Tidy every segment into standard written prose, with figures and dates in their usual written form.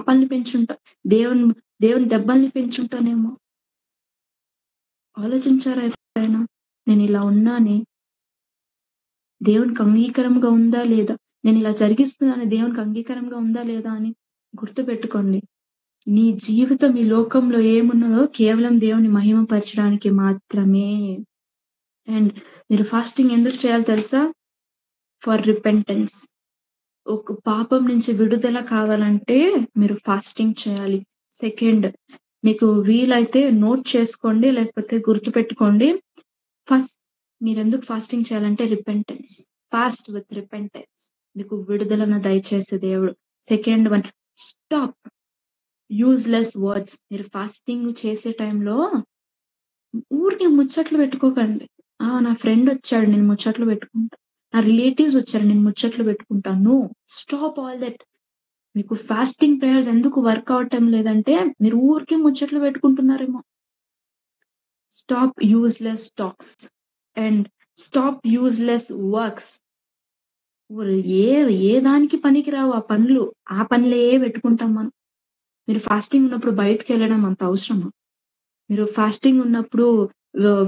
పాపాలని పెంచుంటా, దేవుని దెబ్బల్ని పెంచుంటానేమో. ఆలోచించారా ఎప్పుడైనా? నేనిలా ఉన్నాని దేవునికి అంగీకారంగా ఉందా లేదా? నేనిలా జరిగిస్తున్నాను దేవునికి అంగీకారంగా ఉందా లేదా అని గుర్తుపెట్టుకోండి. నీ జీవితం ఈ లోకంలో ఏమున్నదో కేవలం దేవుని మహిమపరచడానికి మాత్రమే. అండ్ మీరు ఫాస్టింగ్ ఎందుకు చేయాలో తెలుసా? For repentance. ఒక పాపం నుంచి విడుదల కావాలంటే మీరు ఫాస్టింగ్ చేయాలి. సెకండ్, మీకు వీలైతే నోట్ చేసుకోండి, లేకపోతే గుర్తుపెట్టుకోండి. ఫస్ట్ మీరెందుకు ఫాస్టింగ్ చేయాలంటే రిపెంటెన్స్. Fast with repentance. మీకు విడుదలను దయచేసే దేవుడు. Second one, stop useless words. మీరు ఫాస్టింగ్ చేసే టైంలో ఊరికే ముచ్చట్లు పెట్టుకోకండి. నా ఫ్రెండ్ వచ్చాడు నేను ముచ్చట్లు పెట్టుకుంటా, నా రిలేటివ్స్ వచ్చారు నేను ముచ్చట్లు పెట్టుకుంటాను. Stop all that. మీకు ఫాస్టింగ్ ప్రేయర్స్ ఎందుకు వర్క్ అవటం లేదంటే మీరు ఊరికే ముచ్చట్లు పెట్టుకుంటున్నారేమో. Stop useless talks and stop useless works. ఏ దానికి పనికి రావు ఆ పనులు. ఆ పనులే పెట్టుకుంటాం మనం. మీరు ఫాస్టింగ్ ఉన్నప్పుడు బయటకు వెళ్ళడం అంత అవసరమా? మీరు ఫాస్టింగ్ ఉన్నప్పుడు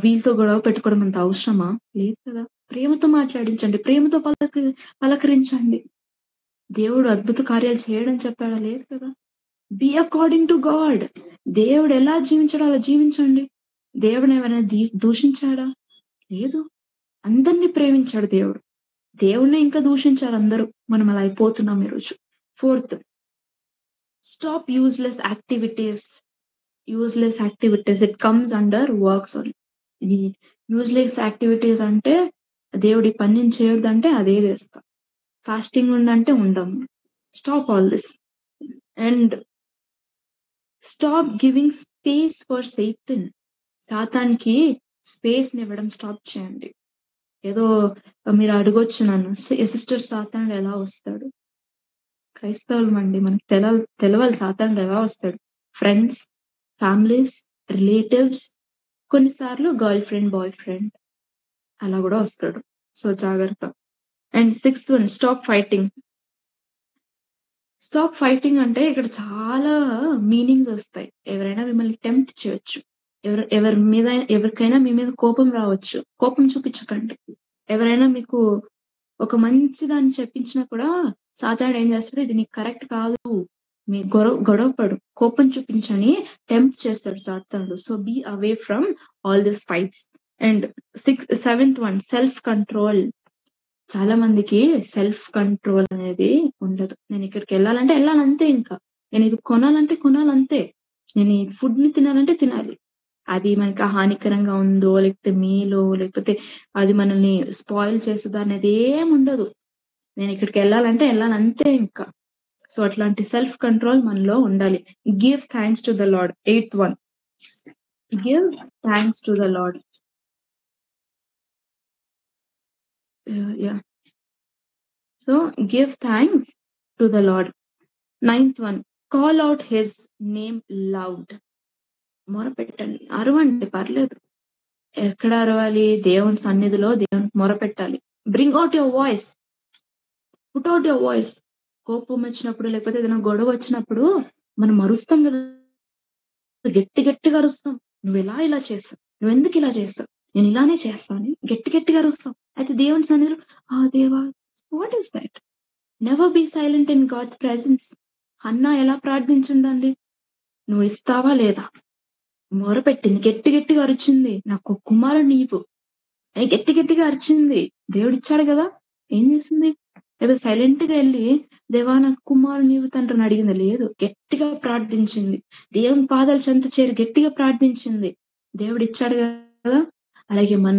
వీళ్ళతో గొడవ పెట్టుకోవడం అంత అవసరమా? లేదు కదా. ప్రేమతో మాట్లాడించండి, ప్రేమతో పలకరించండి. దేవుడు అద్భుత కార్యాలు చేయడం చెప్పాడా? లేదు కదా. Be according to God. దేవుడు ఎలా జీవించాడో అలా జీవించండి. దేవుడు ఎవరైనా దూషించాడా? లేదు. అందరినీ ప్రేమించాడు దేవుడు. దేవుణ్ణి ఇంకా దూషించారు అందరూ. మనం అలా అయిపోతున్నాం ఈరోజు. Fourth, stop useless activities. Useless activities it comes under works only. ఇది యూజ్లెస్ యాక్టివిటీస్ అంటే దేవుడి పని చేయొద్దంటే అదే చేస్తాం. ఫాస్టింగ్ ఉండంటే ఉండం. Stop all this and stop giving space for Satan. సాతాన్కి స్పేస్ ఇవ్వడం స్టాప్ చేయండి. ఏదో మీరు అడగొచ్చు నన్ను, సిస్టర్ సాతానుడు ఎలా వస్తాడు? క్రైస్తవులం అండి, మనకు తెలవాలి సాతానుడు ఎలా వస్తాడు. ఫ్రెండ్స్, ఫ్యామిలీస్, రిలేటివ్స్, కొన్నిసార్లు గర్ల్ ఫ్రెండ్, బాయ్ ఫ్రెండ్ అలా కూడా వస్తాడు. సో జాగ్రత్త. And sixth one, stop fighting. Stop fighting అంటే ఇక్కడ చాలా మీనింగ్స్ వస్తాయి. ఎవరైనా మిమ్మల్ని టెంప్ట్ చేయొచ్చు, ఎవరికైనా మీ మీద కోపం రావచ్చు. కోపం చూపించకండి. ఎవరైనా మీకు ఒక మంచి దాన్ని చెప్పించినా కూడా సాతానుడు ఏం చేస్తాడు, ఇది నీకు కరెక్ట్ కాదు, మీ గొడవపడు, కోపం చూపించని టెంప్ట్ చేస్తాడు సాతానుడు. So be away from all this fights. And seventh one, self control. చాలా మందికి సెల్ఫ్ కంట్రోల్ అనేది ఉండదు. నేను ఇక్కడికి వెళ్ళాలంటే వెళ్ళాలంతే. ఇంకా నేను ఇది కొనాలంటే కొనాలంతే. నేను ఈ ఫుడ్ ని తినాలంటే తినాలి. అది మనకి హానికరంగా ఉందో, లేకపోతే మీలో, లేకపోతే అది మనల్ని స్పాయిల్ చేస్తుందో అనేది ఏం ఉండదు. నేను ఇక్కడికి వెళ్ళాలంటే వెళ్ళాలంతే ఇంకా. సో అట్లాంటి సెల్ఫ్ కంట్రోల్ మనలో ఉండాలి. Give thanks to the lord. Eighth one, give thanks to the lord. So give thanks to the Lord. Ninth one, call out his name loud. మొరపెట్టండి, అరవండి, పర్లేదు. ఎక్కడ అరవాలి? దేవుని సన్నిధిలో దేవునికి మొరపెట్టాలి. Bring out your voice, put out your voice. కోపం వచ్చినప్పుడు, లేకపోతే ఏదైనా గొడవ వచ్చినప్పుడు మనం అరుస్తాం కదా, గట్టిగా అరుస్తాం. నువ్వు ఇలా చేస్తావు, నువ్వు ఎందుకు ఇలా చేస్తావు, నేను ఇలానే చేస్తాను, గట్టిగా అరుస్తాం. అయితే దేవుని సన్నిధిలో, దేవా, what is that? Never be silent in God's presence. Hannah ఎలా ప్రార్థించండి, నువ్వు ఇస్తావా లేదా? మొరపెట్టింది, గట్టిగా అరిచింది, నాకు కుమారుడు నీవు అని గట్టిగా అరిచింది. దేవుడు ఇచ్చాడు కదా, ఏం చేసింది? ఏదో సైలెంట్ గా వెళ్ళి దేవా నాకు కుమారుడు నీవు తండ్రిని అడిగింది? లేదు, గట్టిగా ప్రార్థించింది. దేవుని పాదాలు చెంత చేరి గట్టిగా ప్రార్థించింది. దేవుడు ఇచ్చాడు కదా. అలాగే మన